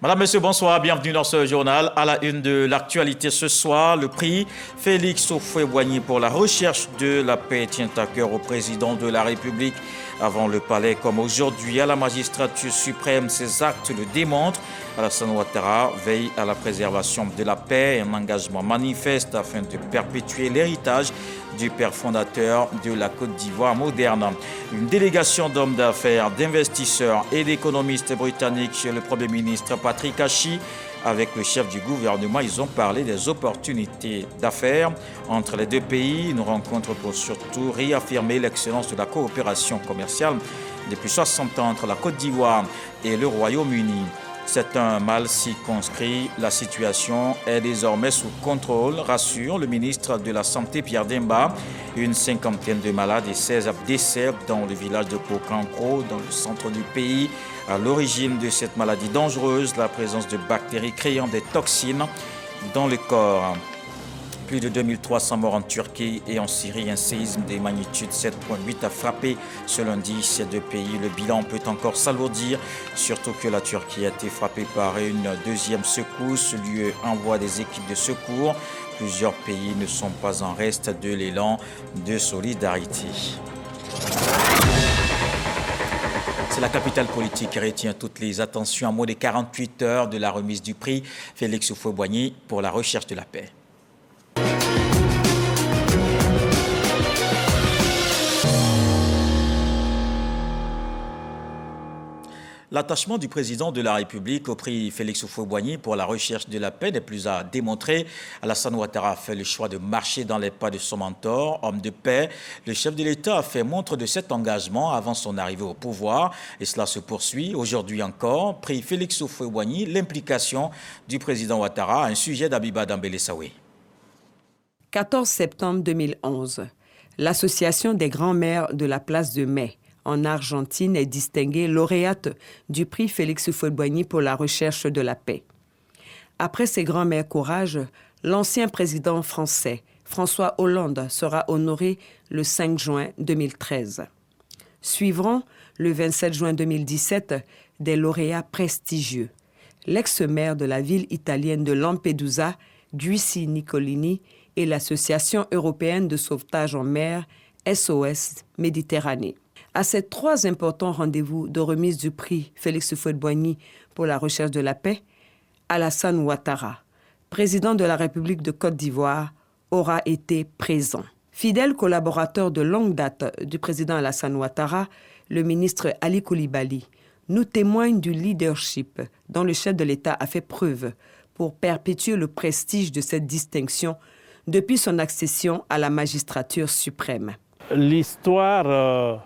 Madame, Monsieur, bonsoir, bienvenue dans ce journal. À la une de l'actualité ce soir, le prix Félix Houphouët-Boigny pour la recherche de la paix tient à cœur au président de la République. Avant le palais comme aujourd'hui à la magistrature suprême, ces actes le démontrent. Alassane Ouattara veille à la préservation de la paix, un engagement manifeste afin de perpétuer l'héritage du père fondateur de la Côte d'Ivoire moderne. Une délégation d'hommes d'affaires, d'investisseurs et d'économistes britanniques chez le Premier ministre Patrick Achi avec le chef du gouvernement, ils ont parlé des opportunités d'affaires entre les deux pays. Une rencontre pour surtout réaffirmer l'excellence de la coopération commerciale depuis 60 ans entre la Côte d'Ivoire et le Royaume-Uni. C'est un mal circonscrit. La situation est désormais sous contrôle, rassure le ministre de la Santé Pierre Demba. Une cinquantaine de malades et 16 décès dans le village de Kokankro, dans le centre du pays. À l'origine de cette maladie dangereuse, la présence de bactéries créant des toxines dans le corps. Plus de 2300 morts en Turquie et en Syrie. Un séisme de magnitude 7,8 a frappé ce lundi ces deux pays. Le bilan peut encore s'alourdir, surtout que la Turquie a été frappée par une deuxième secousse. L'UE envoie des équipes de secours. Plusieurs pays ne sont pas en reste de l'élan de solidarité. C'est la capitale politique qui retient toutes les attentions à moins de 48 heures de la remise du prix Félix Houphouët-Boigny pour la recherche de la paix. L'attachement du président de la République au prix Félix Houphouët-Boigny pour la recherche de la paix n'est plus à démontrer. Alassane Ouattara a fait le choix de marcher dans les pas de son mentor, homme de paix. Le chef de l'État a fait montre de cet engagement avant son arrivée au pouvoir. Et cela se poursuit aujourd'hui encore. Prix Félix Houphouët-Boigny, l'implication du président Ouattara, un sujet d'Abiba Dambélé-Saoué. 14 septembre 2011, l'Association des grands-mères de la place de Mai en Argentine est distinguée lauréate du prix Félix Houphouët-Boigny pour la recherche de la paix. Après ses grands-mères courage, l'ancien président français, François Hollande, sera honoré le 5 juin 2013. Suivront, le 27 juin 2017, des lauréats prestigieux. L'ex-maire de la ville italienne de Lampedusa, Giussi Nicolini, et l'Association européenne de sauvetage en mer, SOS Méditerranée. À ces trois importants rendez-vous de remise du prix Félix Houphouët-Boigny pour la recherche de la paix, Alassane Ouattara, président de la République de Côte d'Ivoire, aura été présent. Fidèle collaborateur de longue date du président Alassane Ouattara, le ministre Ali Coulibaly nous témoigne du leadership dont le chef de l'État a fait preuve pour perpétuer le prestige de cette distinction depuis son accession à la magistrature suprême. L'histoire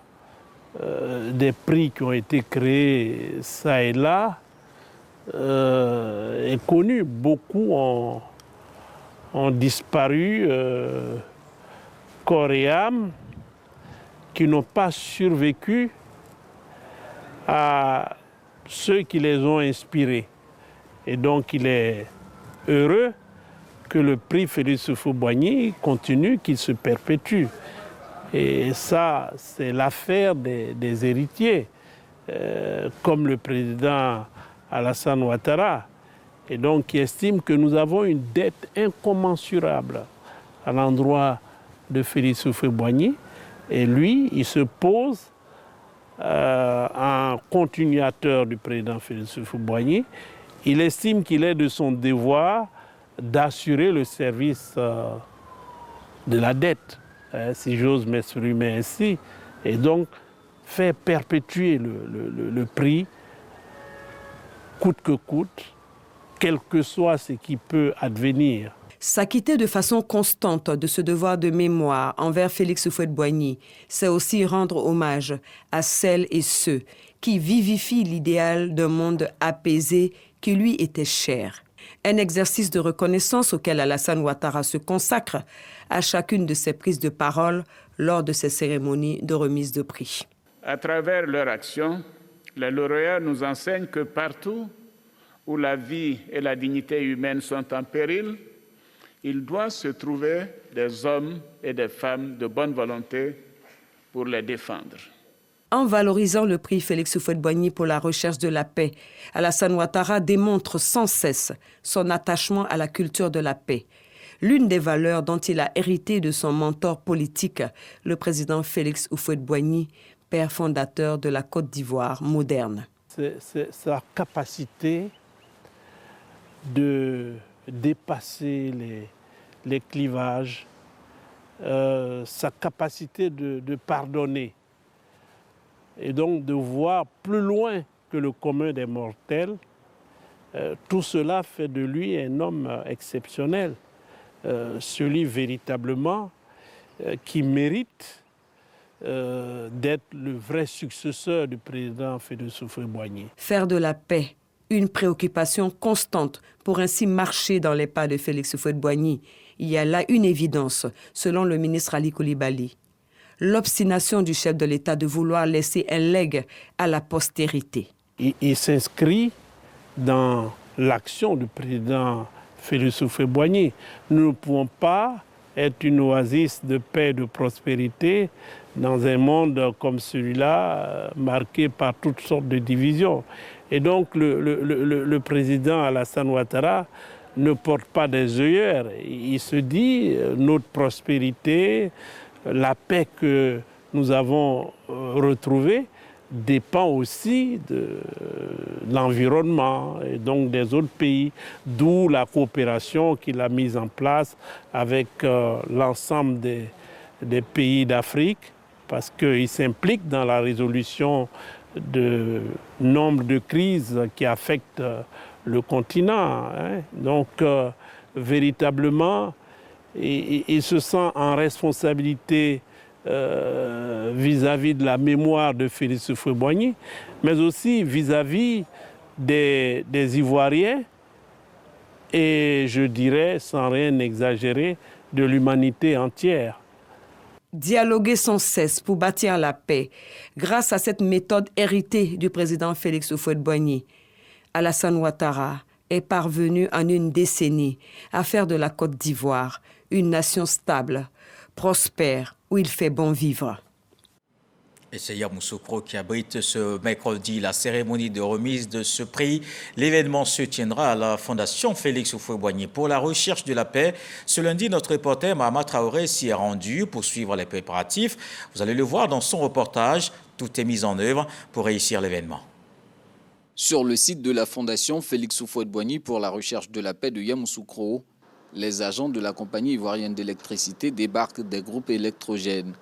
des prix qui ont été créés ça et là est connue. Beaucoup ont disparu corps et âme, qui n'ont pas survécu à ceux qui les ont inspirés. Et donc il est heureux que le prix Félix Houphouët-Boigny continue, qu'il se perpétue. Et ça, c'est l'affaire des héritiers, comme le président Alassane Ouattara, et donc qui estime que nous avons une dette incommensurable à l'endroit de Félix Houphouët-Boigny. Et lui, il se pose en continuateur du président Félix Houphouët-Boigny. Il estime qu'il est de son devoir d'assurer le service de la dette, si j'ose m'exprimer ainsi, et donc faire perpétuer le prix coûte que coûte, quel que soit ce qui peut advenir. S'acquitter de façon constante de ce devoir de mémoire envers Félix Houphouët-Boigny, c'est aussi rendre hommage à celles et ceux qui vivifient l'idéal d'un monde apaisé qui lui était cher. Un exercice de reconnaissance auquel Alassane Ouattara se consacre à chacune de ses prises de parole lors de ces cérémonies de remise de prix. À travers leur action, les lauréats nous enseignent que partout où la vie et la dignité humaine sont en péril, il doit se trouver des hommes et des femmes de bonne volonté pour les défendre. En valorisant le prix Félix Houphouët-Boigny pour la recherche de la paix, Alassane Ouattara démontre sans cesse son attachement à la culture de la paix, l'une des valeurs dont il a hérité de son mentor politique, le président Félix Houphouët-Boigny, père fondateur de la Côte d'Ivoire moderne. C'est sa capacité de dépasser les clivages, sa capacité de pardonner et donc de voir plus loin que le commun des mortels. Tout cela fait de lui un homme exceptionnel, celui véritablement qui mérite d'être le vrai successeur du président Félix Houphouët-Boigny. Faire de la paix une préoccupation constante pour ainsi marcher dans les pas de Félix Houphouët-Boigny. Il y a là une évidence, selon le ministre Ali Coulibaly. L'obstination du chef de l'État de vouloir laisser un legs à la postérité. Il s'inscrit dans l'action du président Félix Houphouët-Boigny. Nous ne pouvons pas être une oasis de paix et de prospérité dans un monde comme celui-là, marqué par toutes sortes de divisions. Et donc le président Alassane Ouattara ne porte pas des œillères. Il se dit, notre prospérité, la paix que nous avons retrouvée dépend aussi de l'environnement et donc des autres pays, d'où la coopération qu'il a mise en place avec l'ensemble des pays d'Afrique, parce qu'il s'implique dans la résolution de nombre de crises qui affectent le continent. Donc, véritablement, il se sent en responsabilité vis-à-vis de la mémoire de Félix Houphouët-Boigny, mais aussi vis-à-vis des Ivoiriens et, je dirais, sans rien exagérer, de l'humanité entière. Dialoguer sans cesse pour bâtir la paix, grâce à cette méthode héritée du président Félix Houphouët-Boigny, Alassane Ouattara est parvenu en une décennie à faire de la Côte d'Ivoire une nation stable, prospère, où il fait bon vivre. Et c'est Yamoussoukro qui abrite ce mercredi la cérémonie de remise de ce prix. L'événement se tiendra à la Fondation Félix Houphouët-Boigny pour la recherche de la paix. Ce lundi, notre reporter Mahama Traoré s'y est rendu pour suivre les préparatifs. Vous allez le voir dans son reportage. Tout est mis en œuvre pour réussir l'événement. Sur le site de la Fondation Félix Houphouët-Boigny pour la recherche de la paix de Yamoussoukro, les agents de la compagnie ivoirienne d'électricité débarquent des groupes électrogènes.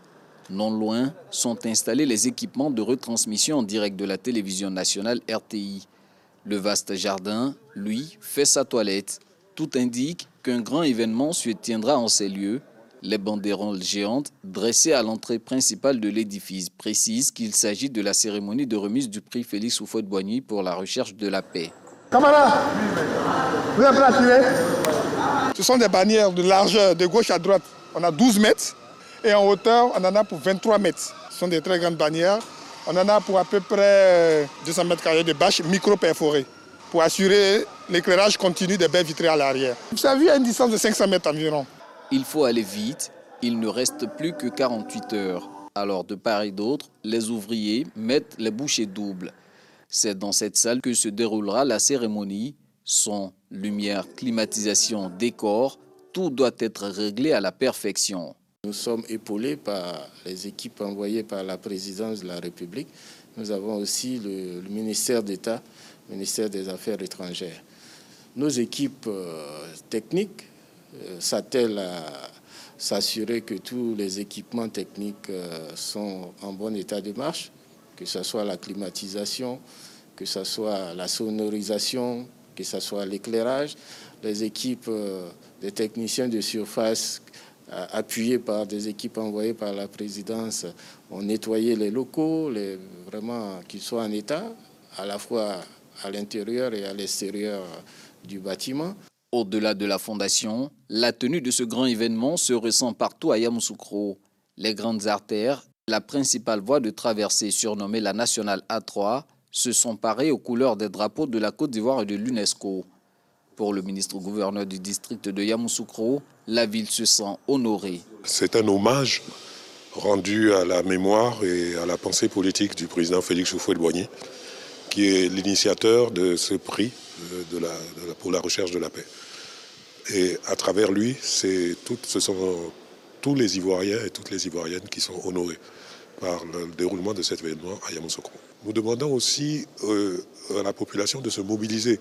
Non loin sont installés les équipements de retransmission en direct de la télévision nationale RTI. Le vaste jardin, lui, fait sa toilette. Tout indique qu'un grand événement se tiendra en ces lieux. Les banderoles géantes dressées à l'entrée principale de l'édifice précisent qu'il s'agit de la cérémonie de remise du prix Félix Houphouët-Boigny pour la recherche de la paix. Camarades, vous êtes prêts à tirer? Ce sont des bannières de largeur de gauche à droite. On a 12 mètres. Et en hauteur, on en a pour 23 mètres. Ce sont des très grandes bannières. On en a pour à peu près 200 mètres carrés de bâches micro-perforées pour assurer l'éclairage continu des baies vitrées à l'arrière. Vous avez vu à une distance de 500 mètres environ. Il faut aller vite. Il ne reste plus que 48 heures. Alors, de part et d'autre, les ouvriers mettent les bouchées doubles. C'est dans cette salle que se déroulera la cérémonie. Son, lumière, climatisation, décor, tout doit être réglé à la perfection. Nous sommes épaulés par les équipes envoyées par la présidence de la République. Nous avons aussi le ministère d'État, le ministère des Affaires étrangères. Nos équipes techniques s'attellent à s'assurer que tous les équipements techniques sont en bon état de marche, que ce soit la climatisation, que ce soit la sonorisation, que ce soit l'éclairage. Les équipes des techniciens de surface appuyés par des équipes envoyées par la présidence, ont nettoyé les locaux, vraiment qu'ils soient en état, à la fois à l'intérieur et à l'extérieur du bâtiment. Au-delà de la fondation, la tenue de ce grand événement se ressent partout à Yamoussoukro. Les grandes artères, la principale voie de traversée surnommée la nationale A3, se sont parées aux couleurs des drapeaux de la Côte d'Ivoire et de l'UNESCO. Pour le ministre-gouverneur du district de Yamoussoukro, la ville se sent honorée. C'est un hommage rendu à la mémoire et à la pensée politique du président Félix Houphouët-Boigny, qui est l'initiateur de ce prix pour la recherche de la paix. Et à travers lui, ce sont tous les Ivoiriens et toutes les Ivoiriennes qui sont honorés par le déroulement de cet événement à Yamoussoukro. Nous demandons aussi à la population de se mobiliser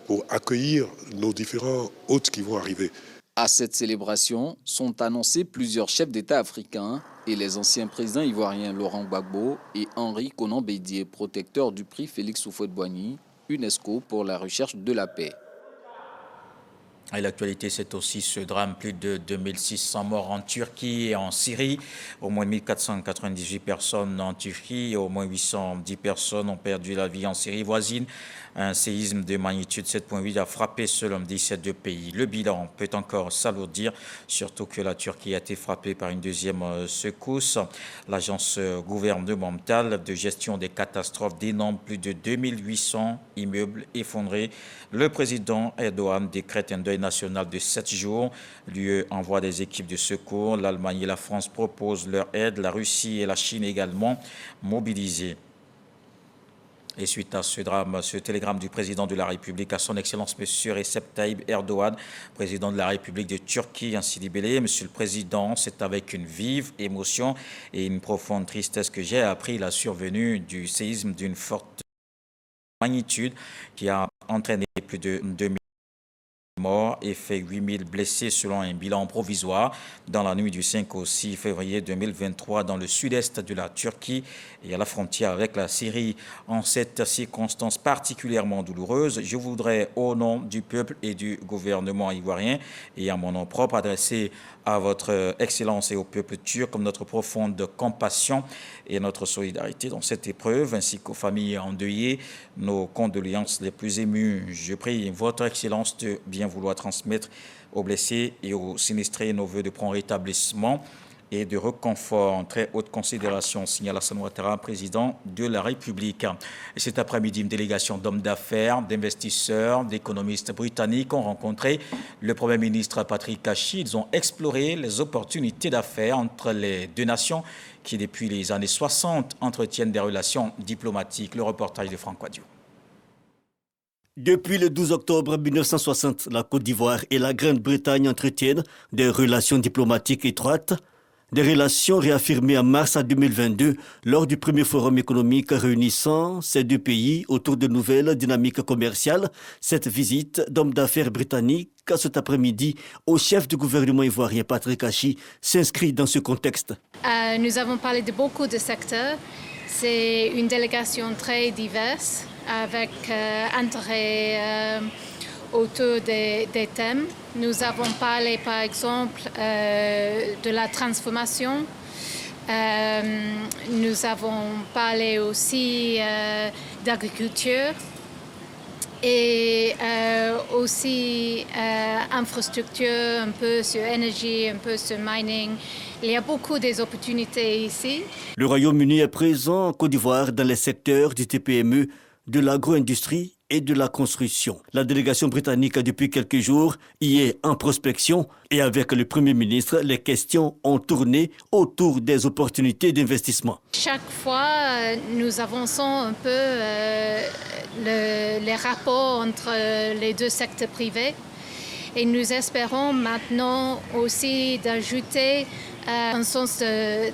pour accueillir nos différents hôtes qui vont arriver. À cette célébration sont annoncés plusieurs chefs d'État africains et les anciens présidents ivoiriens Laurent Gbagbo et Henri Konan Bédié, protecteurs du prix Félix Houphouët-Boigny, UNESCO pour la recherche de la paix. Et l'actualité, c'est aussi ce drame, plus de 2600 morts en Turquie et en Syrie. Au moins 1498 personnes en Turquie et au moins 810 personnes ont perdu la vie en Syrie voisine. Un séisme de magnitude 7,8 a frappé selon 17 deux pays. Le bilan peut encore s'alourdir, surtout que la Turquie a été frappée par une deuxième secousse. L'agence gouvernementale de gestion des catastrophes dénombre plus de 2800 immeubles effondrés. Le président Erdogan décrète un deuil national de 7 jours. L'UE envoie des équipes de secours. L'Allemagne et la France proposent leur aide. La Russie et la Chine également mobilisées. Et suite à ce drame, ce télégramme du président de la République à son Excellence M. Recep Tayyip Erdogan, président de la République de Turquie, ainsi libellé. Monsieur le Président, c'est avec une vive émotion et une profonde tristesse que j'ai appris la survenue du séisme d'une forte magnitude qui a entraîné plus de 2000 morts et fait 8000 blessés selon un bilan provisoire dans la nuit du 5 au 6 février 2023 dans le sud-est de la Turquie et à la frontière avec la Syrie. En cette circonstance particulièrement douloureuse, je voudrais au nom du peuple et du gouvernement ivoirien et à mon nom propre adresser à votre Excellence et au peuple turc notre profonde compassion et notre solidarité dans cette épreuve, ainsi qu'aux familles endeuillées, nos condoléances les plus émues. Je prie votre Excellence de bien vouloir transmettre aux blessés et aux sinistrés nos voeux de prompt rétablissement et de réconfort en très haute considération, signale Alassane Ouattara, président de la République. Et cet après-midi, une délégation d'hommes d'affaires, d'investisseurs, d'économistes britanniques ont rencontré le Premier ministre Patrick Kachi. Ils ont exploré les opportunités d'affaires entre les deux nations qui, depuis les années 60, entretiennent des relations diplomatiques. Le reportage de Franck Wadiou. Depuis le 12 octobre 1960, la Côte d'Ivoire et la Grande-Bretagne entretiennent des relations diplomatiques étroites, des relations réaffirmées en mars 2022 lors du premier forum économique réunissant ces deux pays autour de nouvelles dynamiques commerciales. Cette visite d'hommes d'affaires britanniques cet après-midi au chef du gouvernement ivoirien Patrick Kachi s'inscrit dans ce contexte. Nous avons parlé de beaucoup de secteurs. C'est une délégation très diverse avec intérêt autour des thèmes. Nous avons parlé par exemple de la transformation. Nous avons parlé aussi d'agriculture et aussi infrastructure, un peu sur énergie, un peu sur mining. Il y a beaucoup d'opportunités ici. Le Royaume-Uni est présent en Côte d'Ivoire dans les secteurs du TPME, de l'agro-industrie et de la construction. La délégation britannique, depuis quelques jours, y est en prospection et avec le Premier ministre, les questions ont tourné autour des opportunités d'investissement. Chaque fois, nous avançons un peu les rapports entre les deux secteurs privés et nous espérons maintenant aussi d'ajouter un sens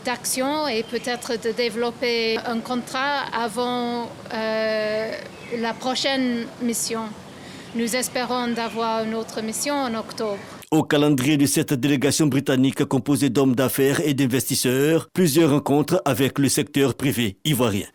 d'action et peut-être de développer un contrat avant la prochaine mission. Nous espérons d'avoir une autre mission en octobre. Au calendrier de cette délégation britannique composée d'hommes d'affaires et d'investisseurs, plusieurs rencontres avec le secteur privé ivoirien.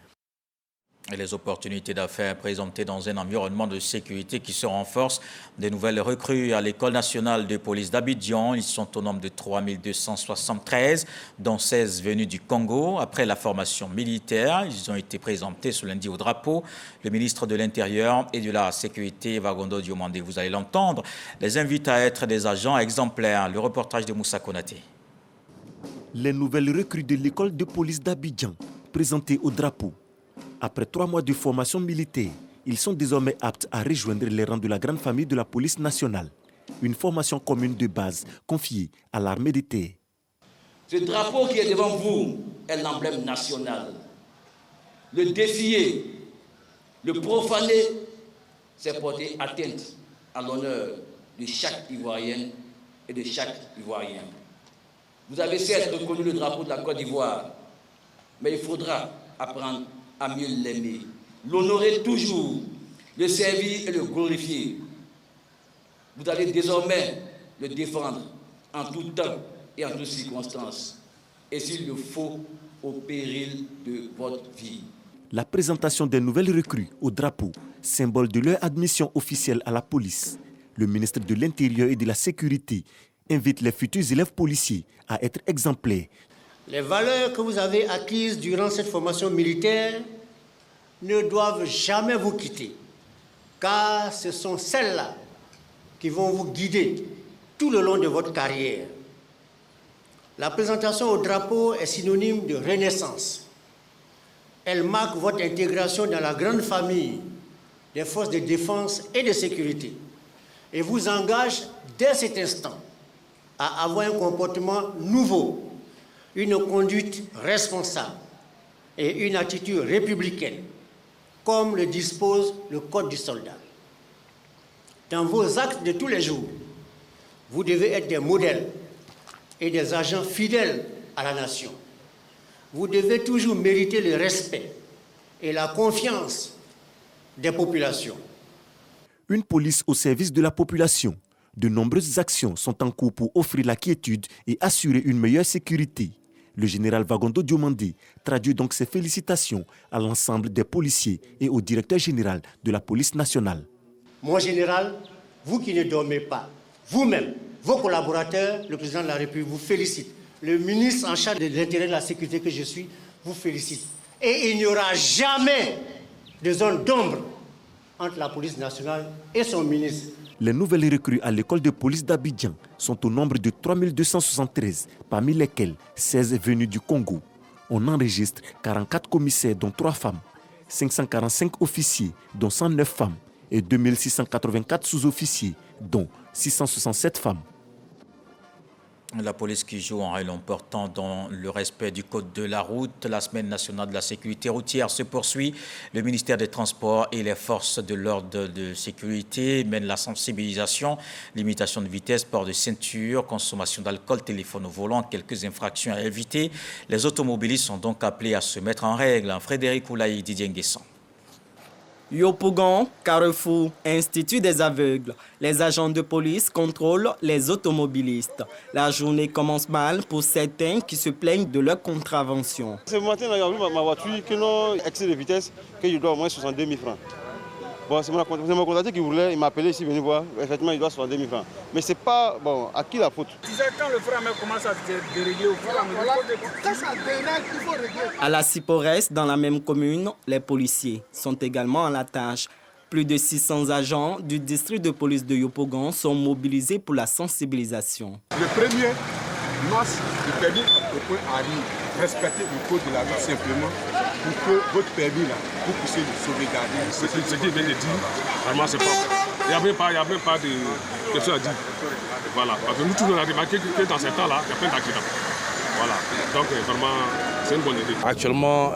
Et les opportunités d'affaires présentées dans un environnement de sécurité qui se renforce. Des nouvelles recrues à l'École nationale de police d'Abidjan. Ils sont au nombre de 3273, dont 16 venus du Congo. Après la formation militaire, ils ont été présentés ce lundi au drapeau. Le ministre de l'Intérieur et de la Sécurité, Vagondo Diomandé, vous allez l'entendre, les invite à être des agents exemplaires. Le reportage de Moussa Konaté. Les nouvelles recrues de l'École de police d'Abidjan, présentées au drapeau. Après 3 mois de formation militaire, ils sont désormais aptes à rejoindre les rangs de la grande famille de la police nationale. Une formation commune de base confiée à l'armée de terre. Ce drapeau qui est devant vous est l'emblème national. Le défier, le profaner, c'est porter atteinte à l'honneur de chaque Ivoirienne et de chaque Ivoirien. Vous avez certes reconnu le drapeau de la Côte d'Ivoire, mais il faudra apprendre à mieux l'aimer, l'honorer toujours, le servir et le glorifier. Vous allez désormais le défendre en tout temps et en toutes circonstances, et s'il le faut, au péril de votre vie. La présentation des nouvelles recrues au drapeau, symbole de leur admission officielle à la police. Le ministre de l'Intérieur et de la Sécurité invite les futurs élèves policiers à être exemplaires. Les valeurs que vous avez acquises durant cette formation militaire ne doivent jamais vous quitter, car ce sont celles-là qui vont vous guider tout le long de votre carrière. La présentation au drapeau est synonyme de renaissance. Elle marque votre intégration dans la grande famille des forces de défense et de sécurité et vous engage dès cet instant à avoir un comportement nouveau, une conduite responsable et une attitude républicaine, comme le dispose le Code du soldat. Dans vos actes de tous les jours, vous devez être des modèles et des agents fidèles à la nation. Vous devez toujours mériter le respect et la confiance des populations. Une police au service de la population. De nombreuses actions sont en cours pour offrir la quiétude et assurer une meilleure sécurité. Le général Wagondo Diomandé traduit donc ses félicitations à l'ensemble des policiers et au directeur général de la police nationale. Mon général, vous qui ne dormez pas, vous-même, vos collaborateurs, le président de la République vous félicite. Le ministre en charge de l'intérêt de la sécurité que je suis vous félicite. Et il n'y aura jamais de zone d'ombre entre la police nationale et son ministre. Les nouvelles recrues à l'école de police d'Abidjan sont au nombre de 3273, parmi lesquelles 16 venues du Congo. On enregistre 44 commissaires, dont 3 femmes, 545 officiers, dont 109 femmes, et 2684 sous-officiers, dont 667 femmes. La police qui joue un rôle important dans le respect du code de la route. La semaine nationale de la sécurité routière se poursuit. Le ministère des Transports et les forces de l'ordre de sécurité mènent la sensibilisation, limitation de vitesse, port de ceinture, consommation d'alcool, téléphone au volant, quelques infractions à éviter. Les automobilistes sont donc appelés à se mettre en règle. Frédéric Oulaï, Didier Nguessan. Yopougon, Carrefour, Institut des aveugles. Les agents de police contrôlent les automobilistes. La journée commence mal pour certains qui se plaignent de leur contravention. Ce matin, j'ai vu ma voiture qui n'a excès de vitesse, que je dois au moins 62 000 francs. Bon, c'est mon contacté qui voulait, il m'a appelé ici, venu voir. Effectivement, il doit 62 000 francs. Mais c'est pas, bon, à qui la faute? Tu sais, quand le frère commence à dérégler au fur et à mesure, à la Ciporès, dans la même commune, les policiers sont également à la tâche. Plus de 600 agents du district de police de Yopougon sont mobilisés pour la sensibilisation. Le premier masse du permis au point arrive. Respectez le code de la route simplement pour que votre permis là, vous puissiez le sauvegarder. Ce qu'il vient de dire, vraiment c'est propre. Il n'y a même pas de question à dire. Voilà. Parce que nous tous on a remarqué que dans ces temps-là, il y a plein d'accidents. Voilà. Donc vraiment, c'est une bonne idée. Actuellement,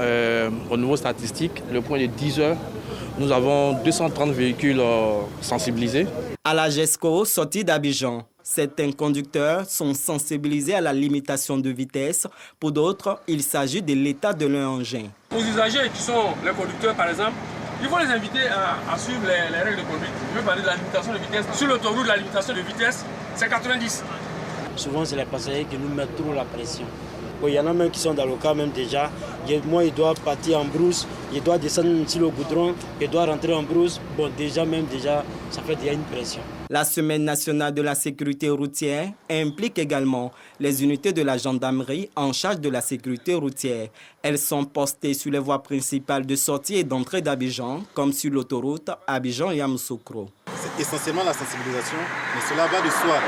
au niveau statistique, le point de 10 heures, nous avons 230 véhicules sensibilisés. À la GESCO, sortie d'Abidjan, certains conducteurs sont sensibilisés à la limitation de vitesse. Pour d'autres, il s'agit de l'état de leur engin. Aux usagers qui sont les conducteurs, par exemple, il faut les inviter à suivre les règles de conduite. Je veux parler de la limitation de vitesse. Sur l'autoroute, la limitation de vitesse, c'est 90. Souvent, c'est les passagers qui nous mettent trop la pression. Il y en a même qui sont dans le cas même déjà. Moi, il doit partir en brousse, il doit descendre sur le goudron, il doit rentrer en brousse. Bon, déjà, ça fait déjà une pression. La Semaine nationale de la sécurité routière implique également les unités de la gendarmerie en charge de la sécurité routière. Elles sont postées sur les voies principales de sortie et d'entrée d'Abidjan, comme sur l'autoroute Abidjan-Yamoussoukro. C'est essentiellement la sensibilisation, mais cela va de soi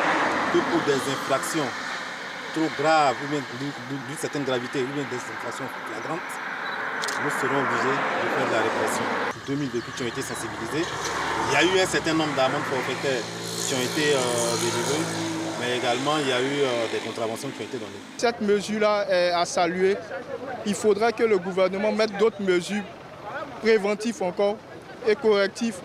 que pour des infractions trop graves ou bien d'une certaine gravité ou bien des infractions flagrantes, nous serons obligés de faire de la répression. 2000 véhicules qui ont été sensibilisés. Il y a eu un certain nombre d'amendes forfaitaires qui ont été délivrées, mais Mais également, il y a eu des contraventions qui ont été données. Cette mesure-là est à saluer. Il faudrait que le gouvernement mette d'autres mesures préventives encore et correctives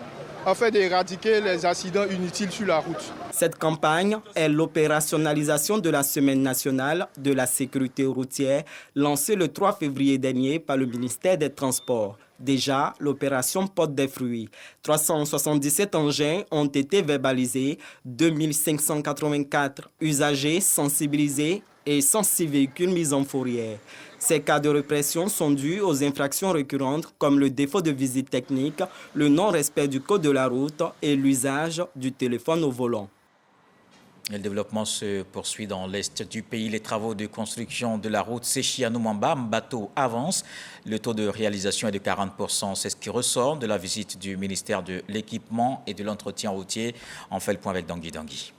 afin d'éradiquer les accidents inutiles sur la route. Cette campagne est l'opérationnalisation de la Semaine nationale de la sécurité routière lancée le 3 février dernier par le ministère des Transports. Déjà, l'opération porte des fruits. 377 engins ont été verbalisés, 2584 usagers sensibilisés et 106 véhicules mis en fourrière. Ces cas de répression sont dus aux infractions récurrentes comme le défaut de visite technique, le non-respect du code de la route et l'usage du téléphone au volant. Le développement se poursuit dans l'est du pays. Les travaux de construction de la route Séchi-Anoumamba-Mbato avancent. Le taux de réalisation est de 40%. C'est ce qui ressort de la visite du ministère de l'Équipement et de l'Entretien routier. On fait le point avec Dangui Dangui.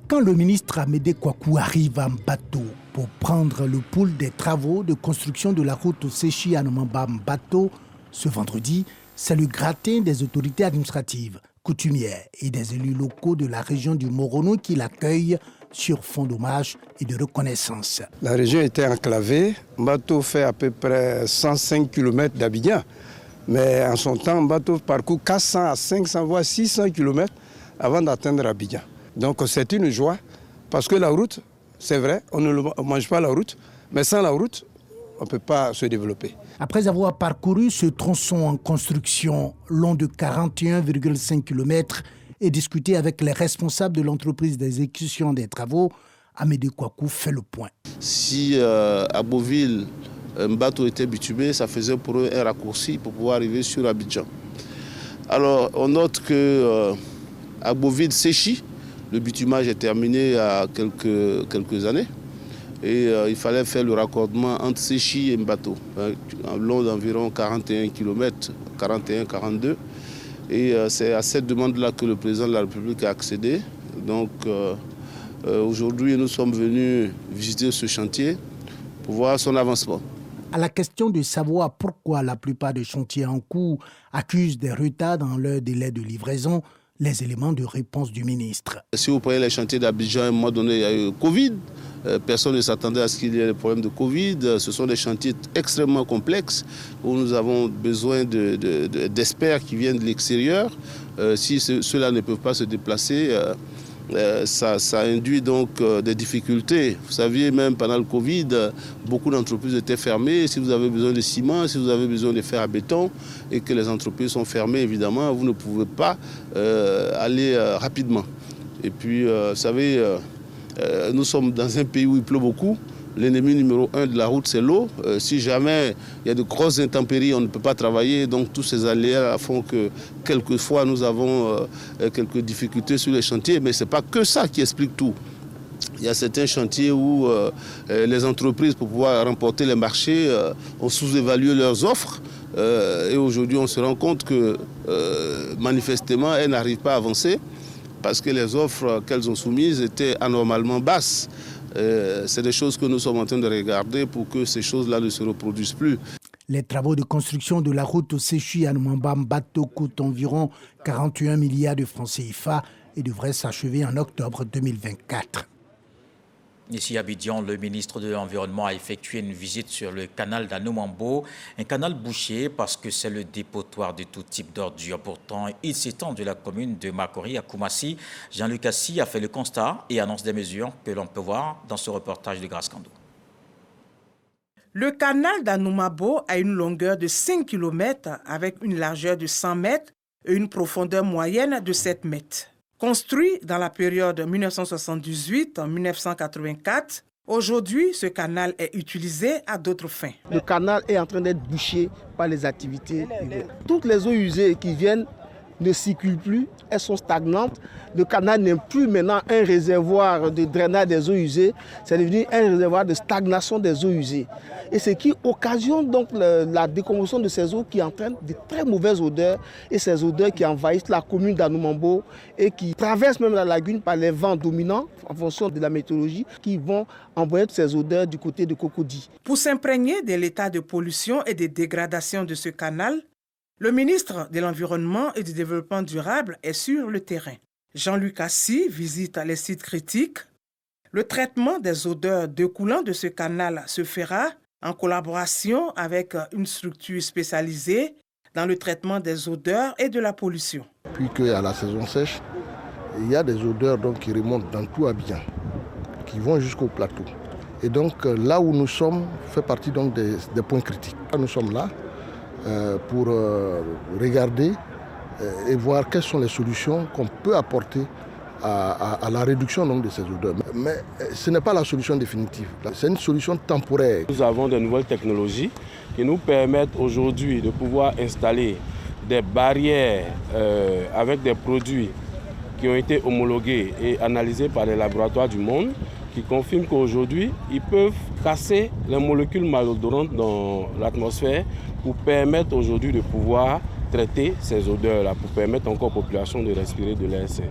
Quand le ministre Amédée Kouakou arrive à Mbato pour prendre le pouls des travaux de construction de la route Séchi-Anoumamba-Mbato ce vendredi, c'est le gratin des autorités administratives, coutumières et des élus locaux de la région du Morono qui l'accueillent sur fond d'hommage et de reconnaissance. La région était enclavée. Mbato fait à peu près 105 km d'Abidjan. Mais en son temps, Mbato parcourt 400 à 500 voire 600 km avant d'atteindre Abidjan. Donc c'est une joie parce que la route, c'est vrai, on ne mange pas la route, mais sans la route, on ne peut pas se développer. Après avoir parcouru ce tronçon en construction long de 41,5 km et discuté avec les responsables de l'entreprise d'exécution des travaux, Amédée Kouakou fait le point. Si à Beauville, Mbato était bitumé, ça faisait pour eux un raccourci pour pouvoir arriver sur Abidjan. Alors on note qu'à Beauville-Séchi, le bitumage est terminé il y a quelques années. Et il fallait faire le raccordement entre Séchi et Mbato, en long d'environ 41 km, 41-42. Et c'est à cette demande-là que le président de la République a accédé. Donc aujourd'hui, nous sommes venus visiter ce chantier pour voir son avancement. À la question de savoir pourquoi la plupart des chantiers en cours accusent des retards dans leur délai de livraison, les éléments de réponse du ministre. Si vous prenez les chantiers d'Abidjan, à un moment donné, il y a eu le Covid. Personne ne s'attendait à ce qu'il y ait des problèmes de Covid. Ce sont des chantiers extrêmement complexes où nous avons besoin d'experts qui viennent de l'extérieur. Si ceux-là ne peuvent pas se déplacer, ça induit donc des difficultés. Vous saviez, même pendant le Covid, beaucoup d'entreprises étaient fermées. Si vous avez besoin de ciment, si vous avez besoin de fer à béton et que les entreprises sont fermées, évidemment, vous ne pouvez pas aller rapidement. Et puis, vous savez, nous sommes dans un pays où il pleut beaucoup. L'ennemi numéro 1 de la route, c'est l'eau. Si jamais il y a de grosses intempéries, on ne peut pas travailler. Donc tous ces aléas font que quelquefois nous avons quelques difficultés sur les chantiers. Mais ce n'est pas que ça qui explique tout. Il y a certains chantiers où les entreprises, pour pouvoir remporter les marchés, ont sous-évalué leurs offres. Et aujourd'hui, on se rend compte que manifestement, elles n'arrivent pas à avancer parce que les offres qu'elles ont soumises étaient anormalement basses. C'est des choses que nous sommes en train de regarder pour que ces choses-là ne se reproduisent plus. Les travaux de construction de la route Séchi-Anoumamba-Mbato coûtent environ 41 milliards de francs CFA et devraient s'achever en octobre 2024. Ici à Abidjan, le ministre de l'Environnement a effectué une visite sur le canal d'Anoumambo, un canal bouché parce que c'est le dépotoir de tout type d'ordures. Pourtant, il s'étend de la commune de Makori à Koumassi. Jean-Luc Assi a fait le constat et annonce des mesures que l'on peut voir dans ce reportage de Grace Kando. Le canal d'Anoumambo a une longueur de 5 km avec une largeur de 100 mètres et une profondeur moyenne de 7 mètres. Construit dans la période 1978-1984, aujourd'hui, ce canal est utilisé à d'autres fins. Le canal est en train d'être bouché par les activités humaines. Toutes les eaux usées qui viennent ne circulent plus, elles sont stagnantes. Le canal n'est plus maintenant un réservoir de drainage des eaux usées, c'est devenu un réservoir de stagnation des eaux usées. Et ce qui occasionne donc la décomposition de ces eaux qui entraîne de très mauvaises odeurs et ces odeurs qui envahissent la commune d'Anoumambo et qui traversent même la lagune par les vents dominants en fonction de la météorologie qui vont envoyer ces odeurs du côté de Cocody. Pour s'imprégner de l'état de pollution et de dégradation de ce canal, le ministre de l'Environnement et du Développement durable est sur le terrain. Jean-Luc Assis visite les sites critiques. Le traitement des odeurs découlant de ce canal se fera en collaboration avec une structure spécialisée dans le traitement des odeurs et de la pollution. Puis qu'à la saison sèche, il y a des odeurs donc, qui remontent dans tout Abidjan, qui vont jusqu'au plateau. Et donc là où nous sommes fait partie donc, des points critiques. Nous sommes là pour regarder et voir quelles sont les solutions qu'on peut apporter à la réduction donc, de ces odeurs. Mais ce n'est pas la solution définitive, c'est une solution temporaire. Nous avons de nouvelles technologies qui nous permettent aujourd'hui de pouvoir installer des barrières avec des produits qui ont été homologués et analysés par les laboratoires du monde, qui confirment qu'aujourd'hui, ils peuvent casser les molécules malodorantes dans l'atmosphère pour permettre aujourd'hui de pouvoir traiter ces odeurs-là, pour permettre encore aux populations de respirer de l'air sain.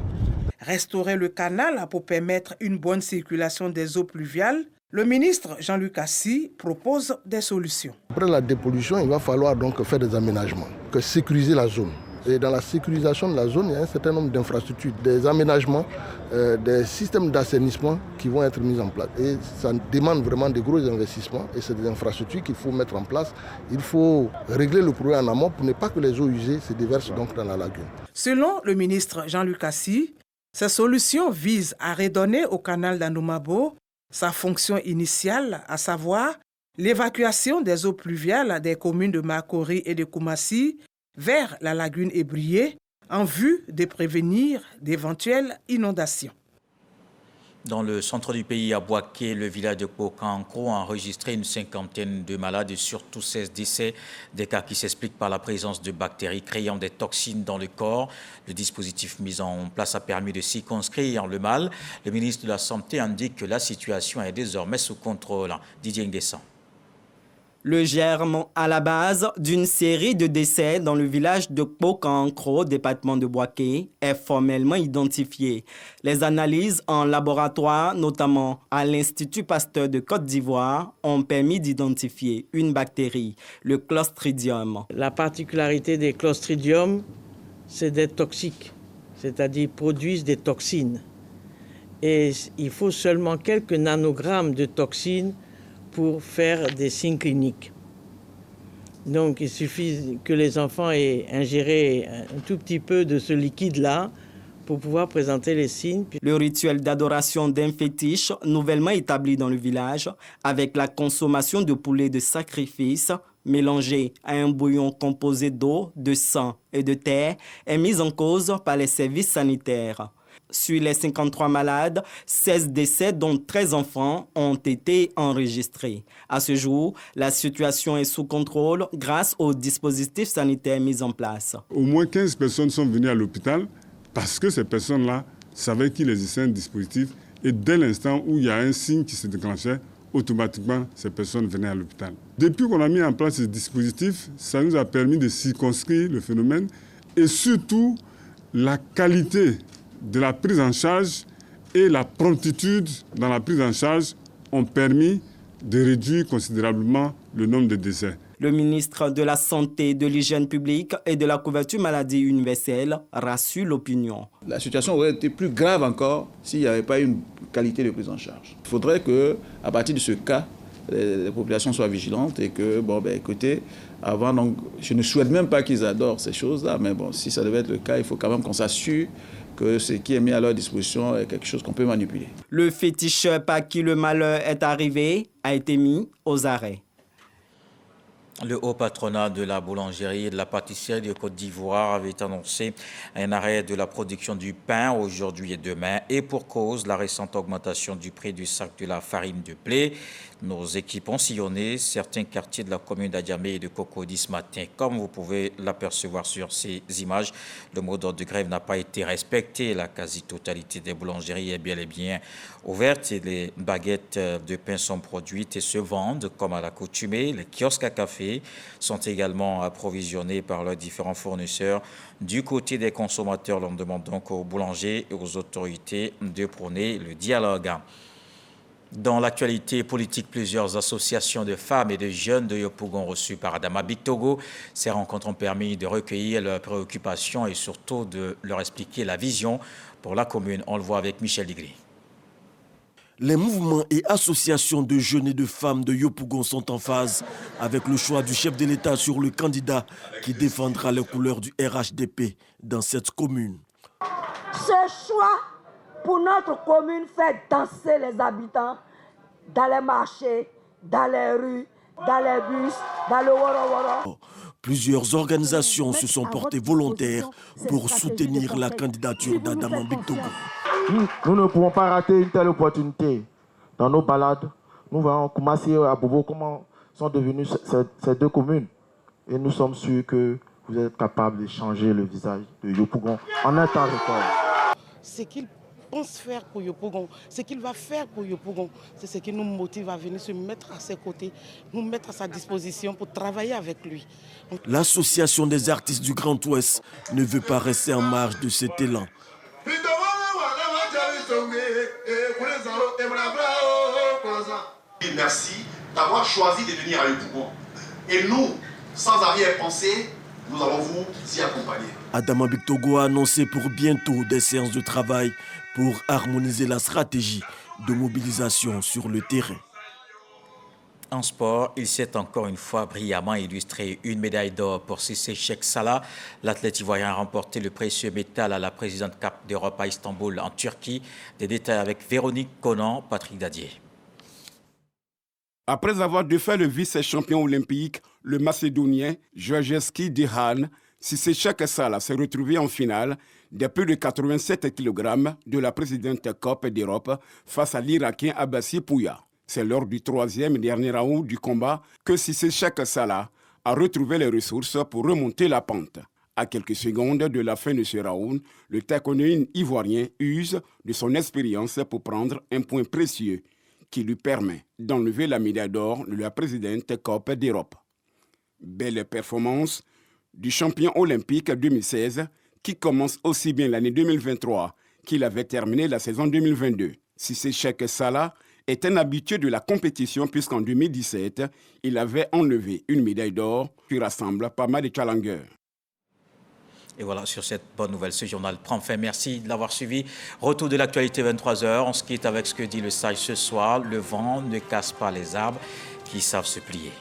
Restaurer le canal pour permettre une bonne circulation des eaux pluviales, le ministre Jean-Luc Assis propose des solutions. Après la dépollution, il va falloir donc faire des aménagements, sécuriser la zone. Et dans la sécurisation de la zone, il y a un certain nombre d'infrastructures, des aménagements, des systèmes d'assainissement qui vont être mis en place. Et ça demande vraiment de gros investissements et c'est des infrastructures qu'il faut mettre en place. Il faut régler le problème en amont pour ne pas que les eaux usées se déversent donc dans la lagune. Selon le ministre Jean-Luc Assis, ces solutions visent à redonner au canal d'Anoumabo sa fonction initiale, à savoir l'évacuation des eaux pluviales des communes de Makori et de Koumassi vers la lagune ébriée en vue de prévenir d'éventuelles inondations. Dans le centre du pays, à Boaké, le village de Kokankro a enregistré une cinquantaine de malades et surtout 16 décès, des cas qui s'expliquent par la présence de bactéries créant des toxines dans le corps. Le dispositif mis en place a permis de circonscrire le mal. Le ministre de la Santé indique que la situation est désormais sous contrôle. Didier Nguessan. Le germe à la base d'une série de décès dans le village de Kokankro, département de Boaké, est formellement identifié. Les analyses en laboratoire, notamment à l'Institut Pasteur de Côte d'Ivoire, ont permis d'identifier une bactérie, le Clostridium. La particularité des Clostridium, c'est d'être toxiques, c'est-à-dire produisent des toxines. Et il faut seulement quelques nanogrammes de toxines pour faire des signes cliniques. Donc il suffit que les enfants aient ingéré un tout petit peu de ce liquide-là pour pouvoir présenter les signes. Le rituel d'adoration d'un fétiche nouvellement établi dans le village, avec la consommation de poulet de sacrifice mélangé à un bouillon composé d'eau, de sang et de terre, est mis en cause par les services sanitaires. Sur les 53 malades, 16 décès, dont 13 enfants, ont été enregistrés. À ce jour, la situation est sous contrôle grâce aux dispositifs sanitaires mis en place. Au moins 15 personnes sont venues à l'hôpital parce que ces personnes-là savaient qu'il existait un dispositif et dès l'instant où il y a un signe qui se déclenchait, automatiquement, ces personnes venaient à l'hôpital. Depuis qu'on a mis en place ce dispositif, ça nous a permis de circonscrire le phénomène et surtout la qualité de la prise en charge et la promptitude dans la prise en charge ont permis de réduire considérablement le nombre de décès. Le ministre de la Santé, de l'Hygiène publique et de la couverture maladie universelle rassure l'opinion. La situation aurait été plus grave encore s'il n'y avait pas une qualité de prise en charge. Il faudrait qu'à partir de ce cas, les populations soient vigilantes et que, écoutez, avant, donc, je ne souhaite même pas qu'ils adorent ces choses-là, mais bon, si ça devait être le cas, il faut quand même qu'on s'assure que ce qui est mis à leur disposition est quelque chose qu'on peut manipuler. Le féticheur par qui le malheur est arrivé a été mis aux arrêts. Le haut patronat de la boulangerie et de la pâtisserie de Côte d'Ivoire avait annoncé un arrêt de la production du pain aujourd'hui et demain, et pour cause, la récente augmentation du prix du sac de la farine de blé. Nos équipes ont sillonné certains quartiers de la commune d'Adjamé et de Cocody ce matin. Comme vous pouvez l'apercevoir sur ces images, le mot d'ordre de grève n'a pas été respecté. La quasi-totalité des boulangeries est bel et bien ouverte et les baguettes de pain sont produites et se vendent comme à l'accoutumée. Les kiosques à café sont également approvisionnés par leurs différents fournisseurs. Du côté des consommateurs, l'on demande donc aux boulangers et aux autorités de prôner le dialogue. Dans l'actualité politique, plusieurs associations de femmes et de jeunes de Yopougon reçues par Adama Bictogo. Ces rencontres ont permis de recueillir leurs préoccupations et surtout de leur expliquer la vision pour la commune. On le voit avec Michel Ligri. Les mouvements et associations de jeunes et de femmes de Yopougon sont en phase avec le choix du chef de l'État sur le candidat qui défendra les couleurs du RHDP dans cette commune. Ce choix pour notre commune fait danser les habitants dans les marchés, dans les rues, dans les bus, dans le Woro-Woro. Plusieurs organisations se sont portées volontaires pour soutenir la candidature d'Adama Bictogo. Nous ne pouvons pas rater une telle opportunité. Dans nos balades, nous voyons Koumassi et Abobo comment sont devenues ces deux communes. Et nous sommes sûrs que vous êtes capables de changer le visage de Yopougon en un temps record. Ce qu'il pense faire pour Yopougon, ce qu'il va faire pour Yopougon, c'est ce qui nous motive à venir se mettre à ses côtés, nous mettre à sa disposition pour travailler avec lui. L'association des artistes du Grand Ouest ne veut pas rester en marge de cet élan. Merci d'avoir choisi de venir à Yopougon. Et nous, sans arrière-pensée, nous allons vous y accompagner. Adama Bictogo a annoncé pour bientôt des séances de travail pour harmoniser la stratégie de mobilisation sur le terrain. En sport, il s'est encore une fois brillamment illustré. Une médaille d'or pour Cissé Cheikh Salah. L'athlète ivoirien a remporté le précieux métal à la présidente Cup d'Europe à Istanbul, en Turquie. Des détails avec Véronique Conan, Patrick Dadier. Après avoir défait le vice-champion olympique, le Macédonien Georgeski Dihan, Cissé Cheikh Salah s'est retrouvé en finale des plus de 87 kg de la présidente Coupe d'Europe face à l'Irakien Abbassi Pouya. C'est lors du troisième et dernier round du combat que Cissé Cheikh Salah a retrouvé les ressources pour remonter la pente. À quelques secondes de la fin de ce round, le taekwondo ivoirien use de son expérience pour prendre un point précieux qui lui permet d'enlever la médaille d'or de la présidente Coupe d'Europe. Belle performance du champion olympique 2016 qui commence aussi bien l'année 2023 qu'il avait terminé la saison 2022. Cissé Cheikh Salah est un habitué de la compétition puisqu'en 2017, il avait enlevé une médaille d'or qui rassemble pas mal de challengers. Et voilà, sur cette bonne nouvelle, ce journal prend fin. Merci de l'avoir suivi. Retour de l'actualité 23h. On se quitte avec ce que dit le sage ce soir. Le vent ne casse pas les arbres qui savent se plier.